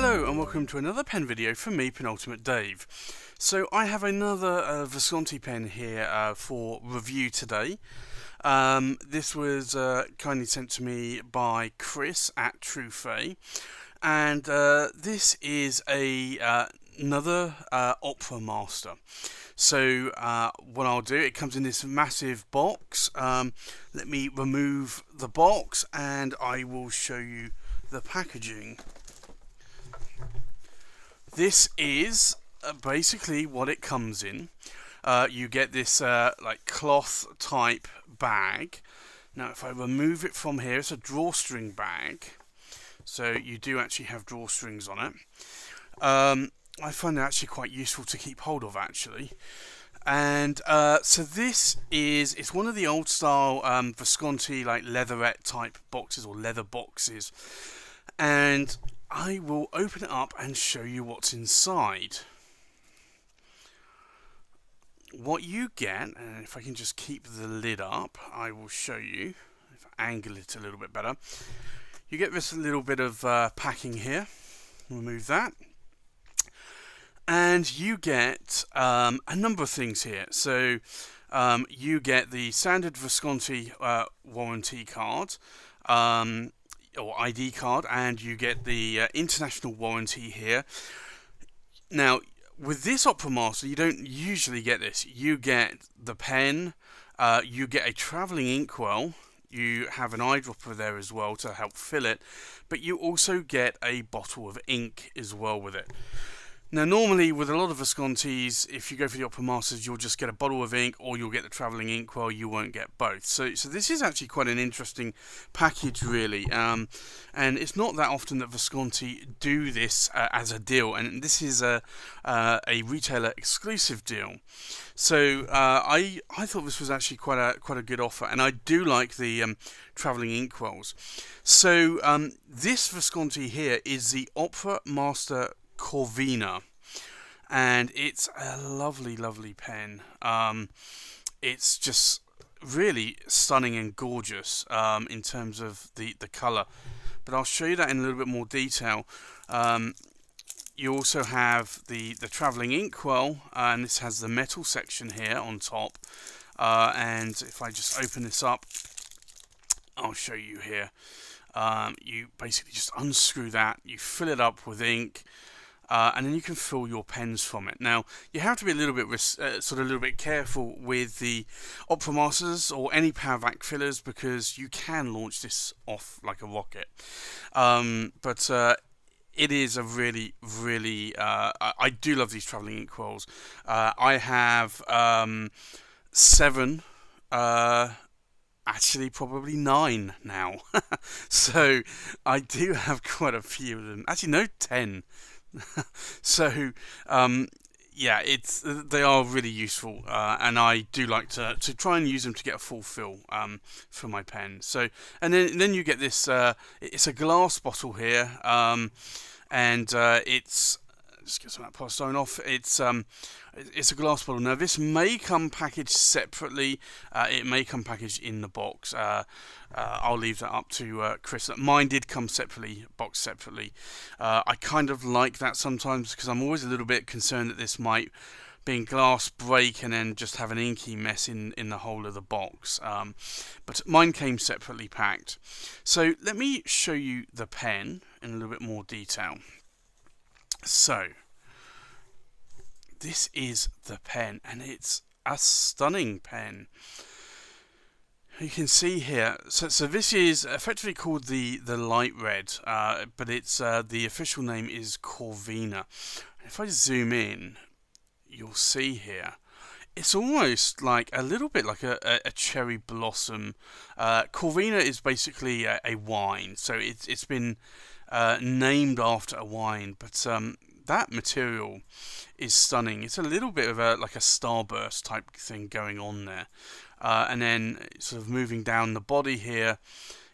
Hello and welcome to another pen video from me, Penultimate Dave. So I have another Visconti pen here for review today. This was kindly sent to me by Chris at Truefay, and this is another Opera Master. So what I'll do, it comes in this massive box. Let me remove the box and I will show you the packaging. This is basically what it comes in. You get this like cloth type bag. Now if I remove it from here, it's a drawstring bag. So you do actually have drawstrings on it. I find it actually quite useful to keep hold of actually. And so this is, it's one of the old style Visconti like leatherette type boxes or leather boxes. And I will open it up and show you what's inside. What you get, and if I can just keep the lid up, I will show you, if I angle it a little bit better. You get this little bit of packing here. Remove that. And you get a number of things here. So you get the standard Visconti warranty card. Or ID card, and you get the international warranty here. Now, with this Opera Master, you don't usually get this. You get the pen, you get a travelling inkwell, you have an eyedropper there as well to help fill it, but you also get a bottle of ink as well with it. Now, normally with a lot of Viscontis, if you go for the Opera Masters, you'll just get a bottle of ink or you'll get the travelling inkwell. You won't get both. So this is actually quite an interesting package, really. And it's not that often that Visconti do this as a deal, and this is a retailer exclusive deal. So I thought this was actually quite a good offer, and I do like the travelling inkwells. So this Visconti here is the Opera Master Corvina, and it's a lovely pen. It's just really stunning and gorgeous in terms of the colour, but I'll show you that in a little bit more detail. You also have the travelling inkwell, and this has the metal section here on top, and if I just open this up, I'll show you here. You basically just unscrew that, you fill it up with ink, and then you can fill your pens from it. Now, you have to be a little bit careful with the Opera Masters or any power vac fillers, because you can launch this off like a rocket. But it is a really I do love these travelling inkwells. I have 7. Actually, probably 9 now. So I do have quite a few of them. Actually, no, 10. So yeah, they are really useful, and I do like to try and use them to get a full fill for my pen. So, and then you get this. It's a glass bottle here, and it's, just get some of that polystyrene off. It's a glass bottle. Now, this may come packaged separately. It may come packaged in the box. I'll leave that up to Chris. Mine did come separately, boxed separately. I kind of like that sometimes, because I'm always a little bit concerned that this might, being glass, break and then just have an inky mess in the whole of the box. But mine came separately packed. So let me show you the pen in a little bit more detail. So this is the pen, and it's a stunning pen. You can see here, so this is effectively called the light red, but it's the official name is Corvina. If I zoom in, you'll see here, it's almost like a little bit like a cherry blossom. Corvina is basically a wine, so it's been named after a wine, but that material is stunning. It's a little bit of like a starburst type thing going on there, and then sort of moving down the body here,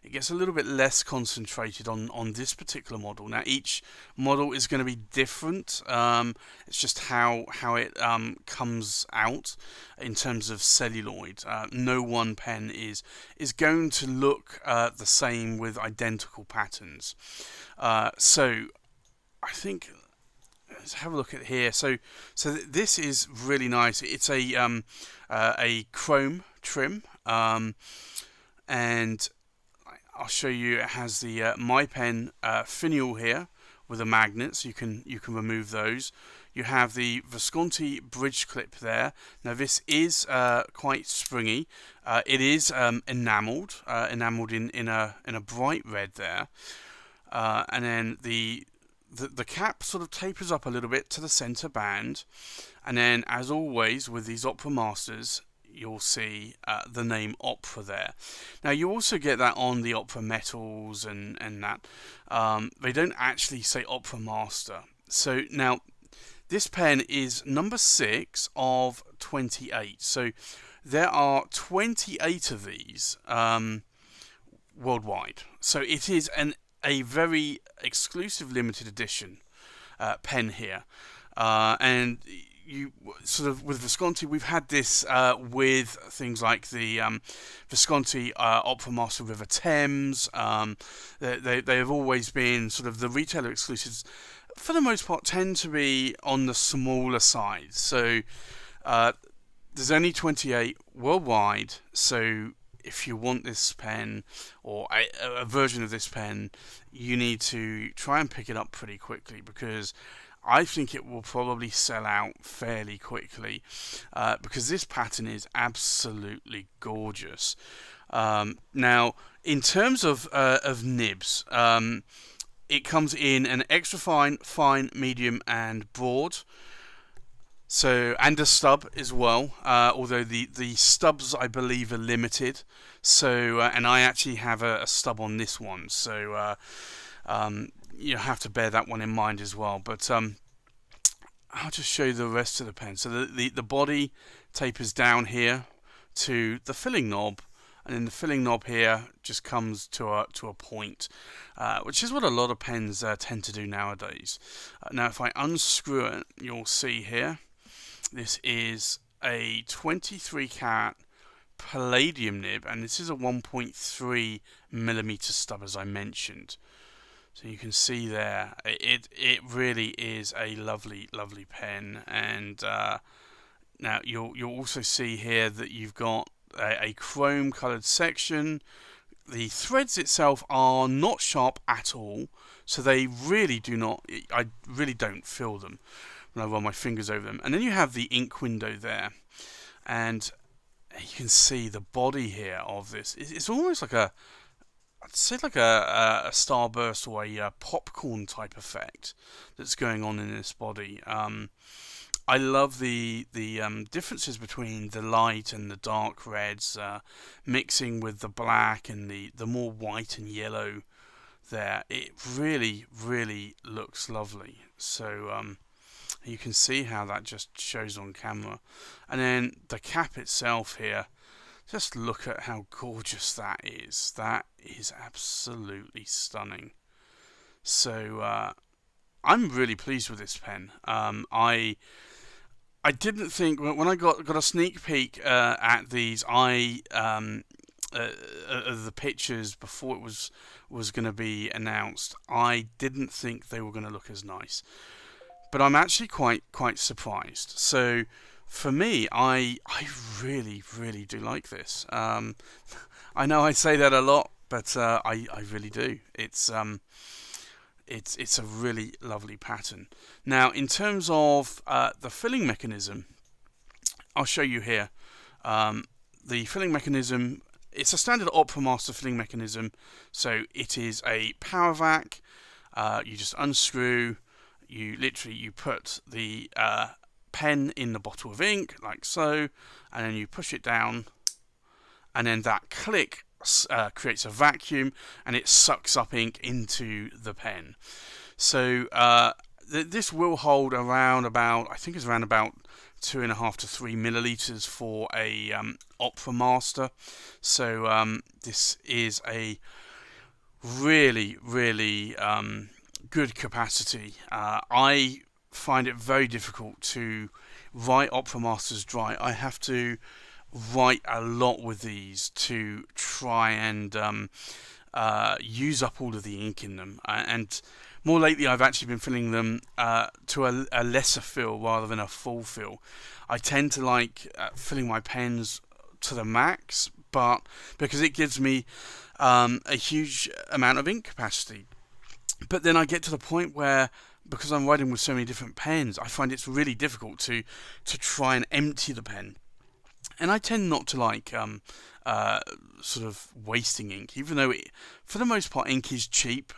it gets a little bit less concentrated on this particular model. Now, each model is going to be different. It's just how it comes out in terms of celluloid. No one pen is going to look the same with identical patterns. So I think let's have a look at here. So this is really nice. It's a chrome trim, and I'll show you. It has the My Pen finial here with a magnet, so you can remove those. You have the Visconti bridge clip there. Now this is quite springy. It is enamelled, enamelled in a bright red there, and then the cap sort of tapers up a little bit to the centre band, and then as always with these Opera Masters, you'll see the name Opera there. Now you also get that on the Opera Metals and that. They don't actually say Opera Master. So now this pen is number 6 of 28. So there are 28 of these worldwide. So it is a very exclusive limited edition pen here. And you sort of with Visconti, we've had this with things like the Visconti Opera Master River Thames. They have always been sort of the retailer exclusives. For the most part, tend to be on the smaller side. So there's only 28 worldwide. So if you want this pen or a version of this pen, you need to try and pick it up pretty quickly, because I think it will probably sell out fairly quickly, because this pattern is absolutely gorgeous. Now, in terms of nibs, it comes in an extra fine, fine, medium, and broad. So, and a stub as well, although the stubs I believe are limited. So, and I actually have a stub on this one, so you have to bear that one in mind as well. But I'll just show you the rest of the pen. So the body tapers down here to the filling knob, and then the filling knob here just comes to a point, which is what a lot of pens tend to do nowadays. Now, if I unscrew it, you'll see here. This is a 23 carat palladium nib, and this is a 1.3mm stub, as I mentioned. So you can see there, it really is a lovely pen. And now you'll also see here that you've got a chrome coloured section. The threads itself are not sharp at all, so they really do not. I really don't feel them when I run my fingers over them. And then you have the ink window there, and you can see the body here of this. It's almost like I'd say like a starburst or a popcorn type effect that's going on in this body. I love the differences between the light and the dark reds mixing with the black and the more white and yellow there. It really looks lovely. So you can see how that just shows on camera. And then the cap itself here, just look at how gorgeous that is. That is absolutely stunning. So I'm really pleased with this pen. I didn't think when I got a sneak peek at these, the pictures before it was going to be announced, I didn't think they were going to look as nice. But I'm actually quite surprised. So for me, I really do like this. I know I say that a lot, but I really do. It's a really lovely pattern. Now, in terms of the filling mechanism, I'll show you here. The filling mechanism, it's a standard Opera Master filling mechanism. So it is a power vac. You just unscrew. You put the pen in the bottle of ink, like so, and then you push it down, and then that click creates a vacuum, and it sucks up ink into the pen. So this will hold around about, I think it's around about 2.5 to 3 milliliters for a Opera Master. So this is a really good capacity. I find it very difficult to write Opera Masters dry. I have to write a lot with these to try and use up all of the ink in them. And More lately, I've actually been filling them to a lesser fill rather than a full fill. I tend to like filling my pens to the max, but because it gives me a huge amount of ink capacity. But then I get to the point where, because I'm writing with so many different pens, I find it's really difficult to try and empty the pen. And I tend not to like sort of wasting ink, even though for the most part ink is cheap.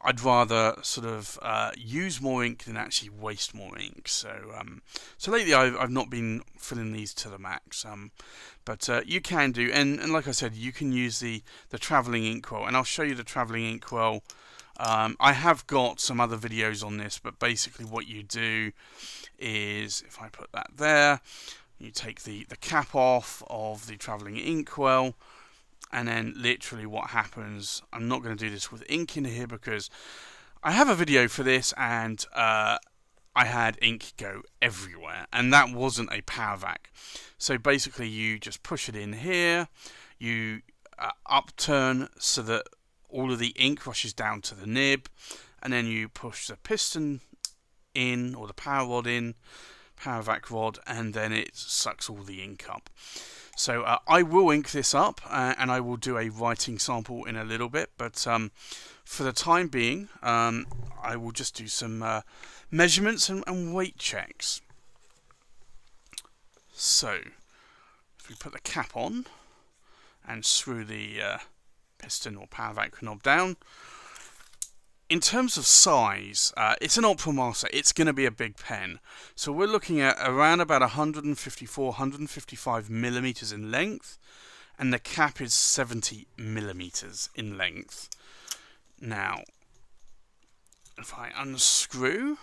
I'd rather sort of use more ink than actually waste more ink. So lately I've not been filling these to the max. But you can do, and like I said, you can use the traveling inkwell, and I'll show you the traveling inkwell. I have got some other videos on this, but basically what you do is, if I put that there, you take the cap off of the traveling inkwell, and then literally what happens, I'm not going to do this with ink in here because I have a video for this, and I had ink go everywhere, and that wasn't a power vac. So basically you just push it in here, you upturn so that all of the ink rushes down to the nib, and then you push the piston in, or the power rod in, power vac rod, and then it sucks all the ink up. So I will ink this up, and I will do a writing sample in a little bit, but for the time being, I will just do some measurements and weight checks. So, if we put the cap on and screw the piston or power vac knob down, in terms of size, it's an Opera Master. It's going to be a big pen. So we're looking at around about 154, 155 millimeters in length, and the cap is 70 millimeters in length. Now, if I unscrew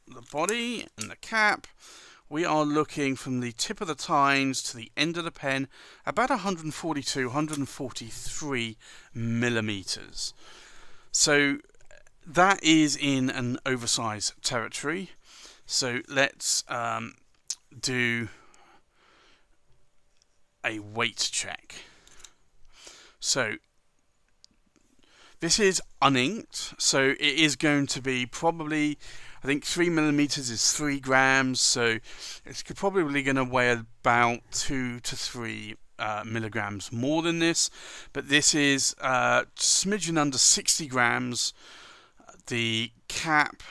the body and the cap, we are looking from the tip of the tines to the end of the pen about 142, 143 millimeters. So that is in an oversized territory. So let's do a weight check. So this is uninked, so it is going to be probably, I think 3 millimeters is 3 grams, so it's probably going to weigh about 2 to 3 milligrams more than this, but this is smidgen under 60 grams. The cap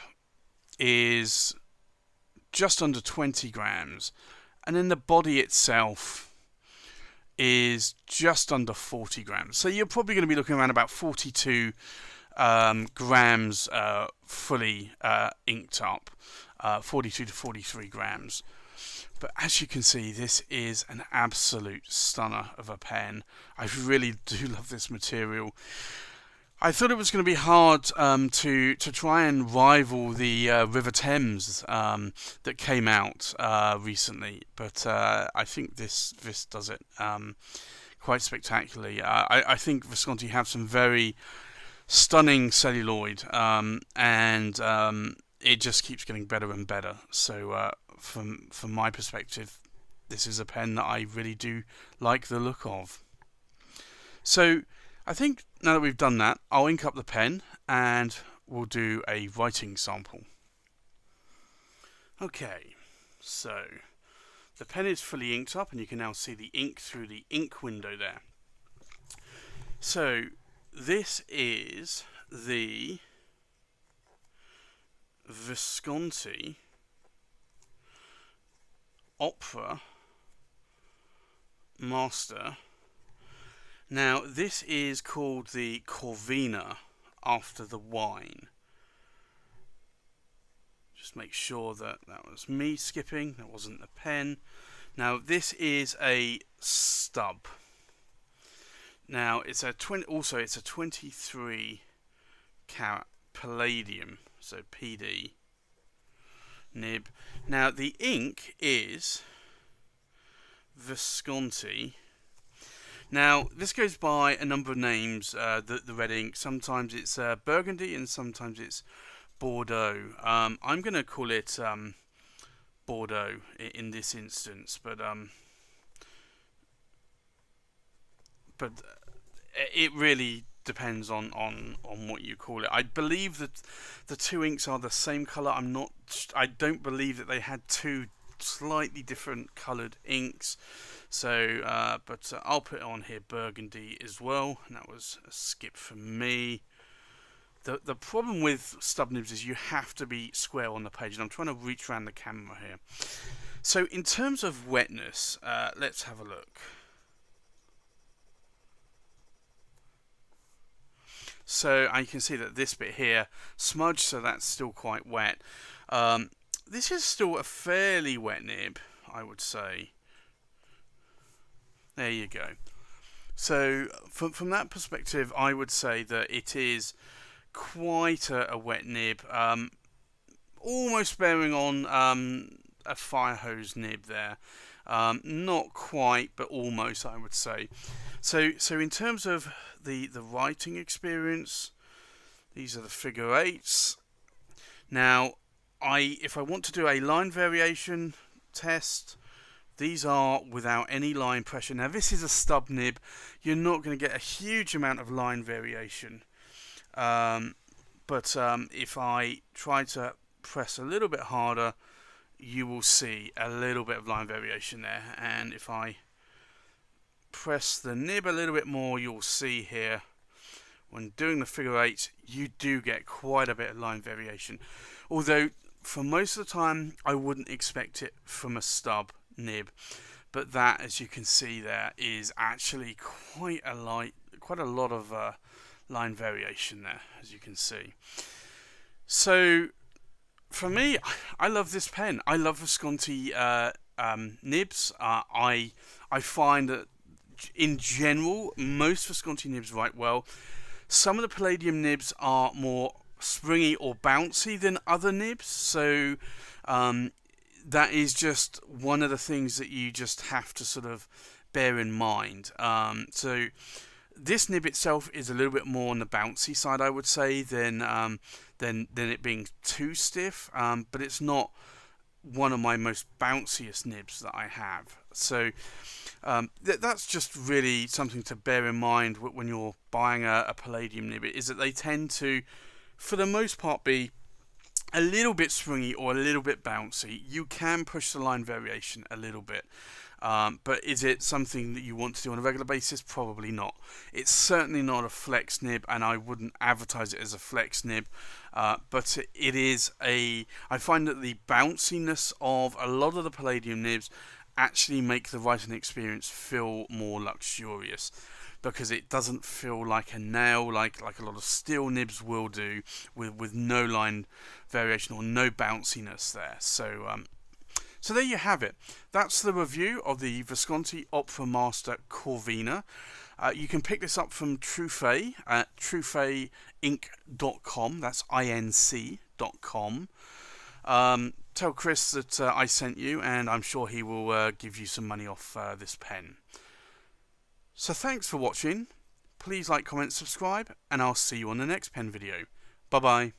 is just under 20 grams, and then the body itself is just under 40 grams. So you're probably going to be looking around about 42 grams fully inked up, 42 to 43 grams. But as you can see, this is an absolute stunner of a pen. I really do love this material. I thought it was going to be hard to try and rival the River Thames that came out recently, but I think this does it quite spectacularly. I think Visconti have some very stunning celluloid, and it just keeps getting better and better. So from my perspective, this is a pen that I really do like the look of. So I think now that we've done that, I'll ink up the pen and we'll do a writing sample. Okay, so the pen is fully inked up, and you can now see the ink through the ink window there. So this is the Visconti Opera Master. Now this is called the Corvina, after the wine. Just make sure that was me skipping, that wasn't the pen. Now this is a stub. Now it's a 23 carat palladium, so PD nib. Now the ink is Visconti. Now this goes by a number of names, the red ink. Sometimes it's burgundy and sometimes it's Bordeaux. I'm going to call it Bordeaux in this instance, but it really depends on what you call it. I believe that the two inks are the same colour. I don't believe that they had two slightly different coloured inks. So, but I'll put it on here burgundy as well. And that was a skip for me. The problem with stub nibs is you have to be square on the page, and I'm trying to reach around the camera here. So in terms of wetness, let's have a look. So you can see that this bit here smudged, so that's still quite wet. This is still a fairly wet nib, I would say. There you go. So from that perspective, I would say that it is quite a wet nib, almost bearing on a fire hose nib there. Not quite, but almost, I would say. So in terms of the writing experience, these are the figure eights. Now, if I want to do a line variation test, these are without any line pressure. Now, this is a stub nib. You're not going to get a huge amount of line variation. But if I try to press a little bit harder, you will see a little bit of line variation there. And if I press the nib a little bit more, you'll see here, when doing the figure eight, you do get quite a bit of line variation. Although, for most of the time, I wouldn't expect it from a stub nib. But that, as you can see there, is actually quite a lot of line variation there, as you can see. So for me, I love this pen. I love Visconti nibs. I find that in general most Visconti nibs write well. Some of the Palladium nibs are more springy or bouncy than other nibs, so that is just one of the things that you just have to sort of bear in mind. So this nib itself is a little bit more on the bouncy side, I would say, than it being too stiff, but it's not one of my most bounciest nibs that I have. So that's just really something to bear in mind when you're buying a Palladium nib, is that they tend to, for the most part, be a little bit springy or a little bit bouncy. You can push the line variation a little bit. But is it something that you want to do on a regular basis? Probably not. It's certainly not a flex nib, and I wouldn't advertise it as a flex nib. But it is I find that the bounciness of a lot of the Palladium nibs actually make the writing experience feel more luxurious, because it doesn't feel like a nail like a lot of steel nibs will do, with no line variation or no bounciness there. So there you have it. That's the review of the Visconti Opera Master Corvina. You can pick this up from Truffet at truffetinc.com. That's INC.com. Tell Chris that I sent you, and I'm sure he will give you some money off this pen. So thanks for watching. Please like, comment, subscribe, and I'll see you on the next pen video. Bye bye.